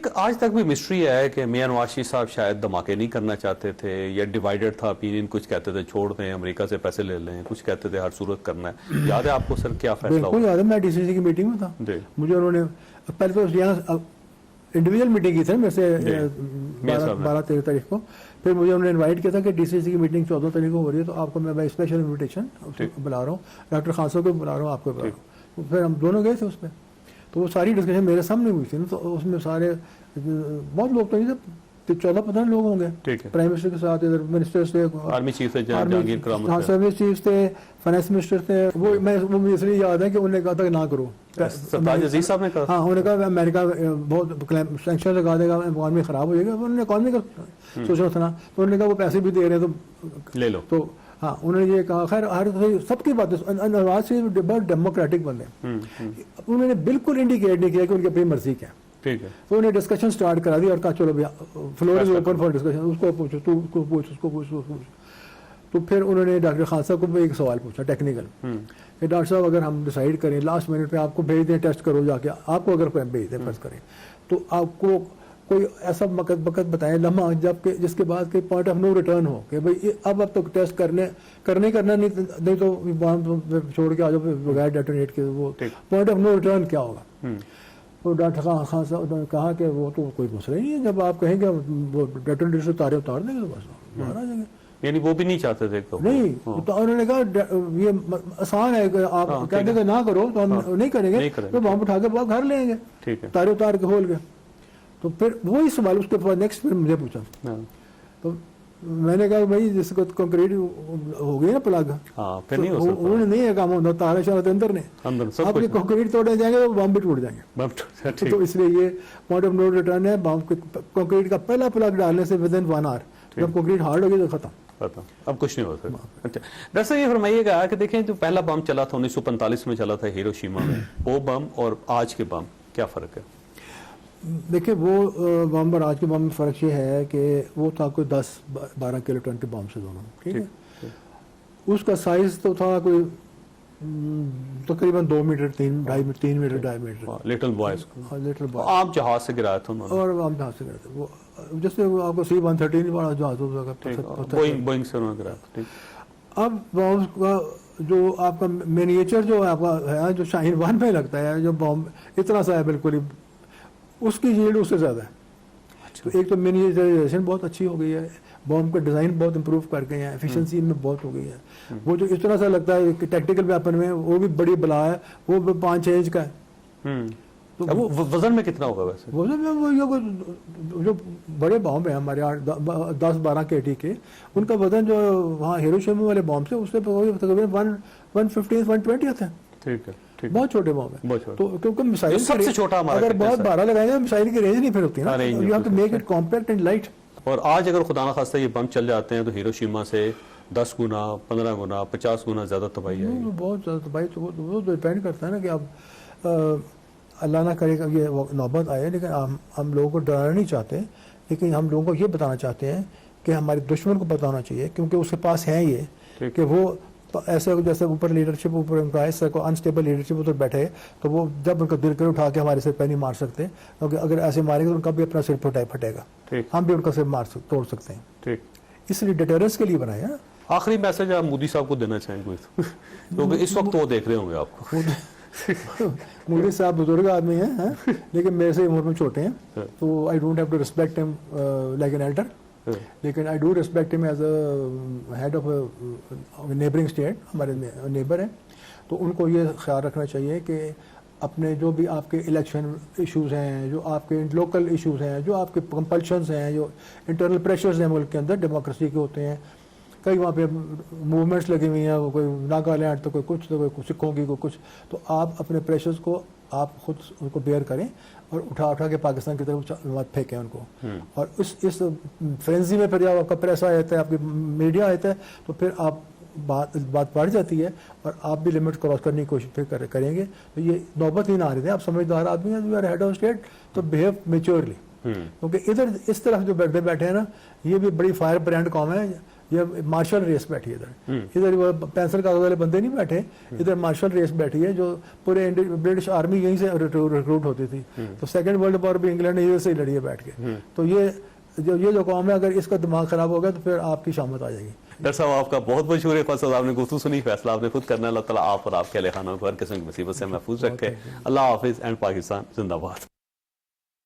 ایک آج تک بھی مسٹری ہے کہ میاں نواز شریف صاحب شاید دھماکے نہیں کرنا چاہتے تھے یا ڈیوائیڈڈ تھا اپینین، کچھ کہتے تھے چھوڑ دیں امریکہ سے پیسے لے لیں، کچھ کہتے تھے ہر صورت کرنا ہے. یاد ہے آپ کو سر کیا فیصلہ ہوا؟ بالکل یاد ہے، میں ڈی سی سی کی میٹنگ میں تھا. مجھے انہوں نے پہلے تو یہاں انڈیویجول میٹنگ کی تھی میرے سے 12-13 تاریخ کو، پھر مجھے انہوں نے انوائٹ کیا تھا کہ ڈی سی سی کی میٹنگ 14 تاریخ کو ہو رہی ہے، تو آپ کو میں اسپیشل انویٹیشن بلا رہا ہوں، ڈاکٹر خان صاحب کو بلا رہا ہوں، آپ کو بلا رہا ہوں. پھر ہم دونوں گئے تھے اس پہ، تو وہ ساری ڈسکشن میرے سامنے ہوئی تھی نا. تو اس میں سارے بہت لوگ تو نہیں تھے، 14-15 لوگ ہوں گے پرائم منسٹر کے ساتھ، ادھر منسٹرز تھے، آرمی چیف تھے، جہانگیر کرامت سروس چیف تھے، فائنانس منسٹر تھے. وہ مجھے اس لیے یاد ہے کہ انہوں نے کہا تھا کہ نہ کرو. سرتاج عزیز صاحب نے کہا، ہاں انہوں نے کہا امریکہ بہت سینکشن لگا دے گا، اکانومی خراب ہو جائے گا. انہوں نے اکانومی کا سوچنا تھا نا، تو انہوں نے کہا وہ پیسے بھی دے رہے ہیں تو لے لو. تو ہاں انہوں نے یہ کہا. خیر ہر سب کی بات ہے، نواز شریف بہت ڈیموکریٹک بندے ہیں، انہوں نے بالکل انڈیکیٹ نہیں کیا کہ ان کی اپنی مرضی کیا. ٹھیک ہے، تو انہیں ڈسکشن سٹارٹ کرا دی اور کہا چلو floor is open for discussion, اس کو پوچھو، تو اس کو پوچھ، اس کو پوچھ، اس کو پوچھ. تو پھر انہوں نے ڈاکٹر خان صاحب کو بھی ایک سوال پوچھا ٹیکنیکل کہ ڈاکٹر صاحب اگر ہم ڈیسائیڈ کریں لاسٹ منٹ پہ آپ کو بھیج دیں ٹیسٹ کرو جا کے، آپ کو اگر بھیج دیں فرض کریں، تو آپ کو کوئی ایسا وقت بتائیں لمحہ جب کہ جس کے بعد کہ پوائنٹ آف نو ریٹرن ہو کہ بھائی اب تو ٹیسٹ کرنا نہیں تو چھوڑ کے آ جاؤ بغیر ڈیٹونیٹ کے. وہ پوائنٹ آف نو ریٹرن کیا ہوگا؟ تو ڈاکٹر خان صاحب نے کہا کہ وہ تو کوئی مسئلہ نہیں ہے، جب آپ کہیں گے وہ ڈیٹونیٹر سے تارے اتار دیں گے تو بس باہر آ جائیں گے. یعنی وہ بھی نہیں چاہتے تھے نہیں. تو انہوں نے کہا یہ آسان ہے کہ آپ کہہ دیں کہ نہ کرو تو ہم نہیں کریں گے، تو وہاں اٹھا کے وہ گھر لیں گے تارے اتار کے کھول کے. تو پھر وہی سوال اس کے بعد نیکسٹ پھر مجھے پوچھا. تو میں نے کہا بھائی جس کو کنکریٹ ہو گئی نا پلگ، انہوں نے نہیں ہے کام ہوتا، تارے شارے اندر نے، آپ کے کنکریٹ توڑے جائیں گے تو بم بھی ٹوٹ جائیں گے. تو اس لیے یہ پوائنٹ آف نو ریٹرن ہے. کنکریٹ کا پہلا پلگ ڈالنے سے ود ان 1 آور، جب کنکریٹ ہارڈ ہوگی تو ختم، اب کچھ نہیں ہو سکتا. اچھا ڈاکٹر صاحب یہ فرمائیے گا کہ دیکھیں جو پہلا بم چلا تھا 1945 میں چلا تھا ہیروشیما میں، وہ بم اور آج کے بم کیا فرق ہے؟ دیکھیں وہ بم اور آج کے بم میں فرق یہ ہے کہ وہ تھا کوئی 10-12 کلو ٹن کے بم سے دونوں، ٹھیک ہے. اس کا سائز تو تھا کوئی تقریباً 2 metre 3 metre 2.5 metre. Little boys عام جہاز سے گرایا تھا انہوں نے، اور عام جہاز سے گرایا تھا. وہ جیسے آپ کو C-130 بڑا جہاز ہوتا ہے، بوئنگ سے انہوں نے گرایا. اب بم کا جو آپ کا مینیچر جو آپ کا ہے، جو شاہین 1 میں لگتا ہے، جو بم اتنا سا ہے بالکل ہی، اس کی ییلڈ اس سے زیادہ ہے. تو ایک تو مینیچرائزیشن بہت اچھی ہو گئی ہے، بم کا ڈیزائن بہت امپروو کر گئے ہیں، ایفیشنسی ان میں بہت ہو گئی ہے. وہ جو اتنا سا لگتا ہے کہ ٹیکٹیکل ویپن میں وہ بھی بڑی بلا ہے، وہ 5-6 انچ کا ہے. تو وزن میں کتنا ہوگا ویسے؟ وزن میں وہ جو بڑے بم ہیں ہمارے 10-12 kg کے، ان کا وزن جو وہاں ہیروشیما والے بم سے اس سے تقریباً 115-120 آتے ہیں. ٹھیک ہے، بہت چھوٹے بم ہیں. تو کیونکہ مسائل سب سے چھوٹا ہمارا اگر بہت بارہ لگائیں گے مسائل کی رینج نہیں پھر ہوتی نا، you have to make it compact and light. اور آج اگر خدا نخواستہ یہ بم چل جاتے ہیں تو ہیروشیما سے 10 گنا 15 گنا 50 گنا زیادہ تباہی آئے گی. بہت زیادہ تباہی. تو وہ ڈیپینڈ کرتا ہے نا کہ اب اللہ نہ کرے گا یہ نوبت آئے، لیکن ہم لوگوں کو ڈرانا نہیں چاہتے، لیکن ہم لوگوں کو یہ بتانا چاہتے ہیں کہ ہمارے دشمن کو بتانا چاہیے، کیونکہ اس کے پاس ہے یہ کہ وہ ایسے جیسے اوپر لیڈرشپ اوپر ان کا ایسا کو انسٹیبل لیڈرشپ ادھر بیٹھے، تو وہ جب ان کا دل کرے اٹھا کے ہمارے سر پہ نہیں مار سکتے، کیونکہ اگر ایسے ماریں گے تو ان کا بھی اپنا سر پھٹے گا، ہم بھی ان کا سر توڑ سکتے ہیں. اس لیے ڈیٹرنس کے لیے بنایا. آخری میسج آپ مودی صاحب کو دینا چاہیں گے کیونکہ اس وقت وہ دیکھ رہے ہوں گے آپ کو. مودی صاحب بزرگ آدمی ہیں لیکن میرے سے عمر میں چھوٹے ہیں، تو I don't have to respect him like an elder, لیکن I do respect him as a head of neighbouring state, ہمارے نیبر ہیں. تو ان کو یہ خیال رکھنا چاہیے کہ اپنے جو بھی آپ کے الیکشن ایشوز ہیں، جو آپ کے لوکل ایشوز ہیں، جو آپ کے کمپلشنز ہیں، جو انٹرنل پریشرز ہیں ملک کے اندر ڈیموکریسی کے ہوتے ہیں، کئی وہاں پہ موومنٹس لگی ہوئی ہیں، کوئی ناگالینڈ تو کوئی کچھ تو کوئی سکھوں کی کوئی کچھ، تو آپ اپنے پریشرز کو آپ خود ان کو بیئر کریں اور اٹھا کے پاکستان کی طرف مت پھینکیں ان کو. اور اس فرینزی میں پھر جب آپ کا پریس آ جاتا ہے، آپ کی میڈیا آتا ہے، تو پھر آپ بات بڑھ جاتی ہے اور آپ بھی لمٹ کراس کرنے کی کوشش پھر کریں گے. تو یہ نوبت نہیں نہ آ رہی تھی. آپ سمجھدار آدمی ہیں، you are head of state, تو بہیو میچورلی. کیونکہ ادھر اس طرف جو بیٹھے ہیں نا، یہ بھی بڑی فائر برانڈ قوم ہے. یہ مارشل ریس بیٹھی ہے ادھر وہ پینسل کاغذ والے بندے نہیں بیٹھے, ادھر مارشل ریس بیٹھی ہے, جو پورے برٹش آرمی یہیں سے ریکروٹ ہوتی تھی. تو سیکنڈ ورلڈ وار بھی انگلینڈ نے ادھر سے ہی لڑی ہے بیٹھ کے. تو یہ جو قوم ہے, اگر اس کا دماغ خراب ہو گیا تو پھر آپ کی شامت آ جائے گی. ڈاکٹر صاحب آپ کا بہت بہت شکریہ. فیصل آپ نے گفتگو سنی, فیصلہ آپ نے خود کرنا. اللہ تعالیٰ آپ اور آپ کے اہل خانہ کو ہر قسم کی مصیبت سے محفوظ رکھے. اللہ حافظ اینڈ پاکستان زندہ باد.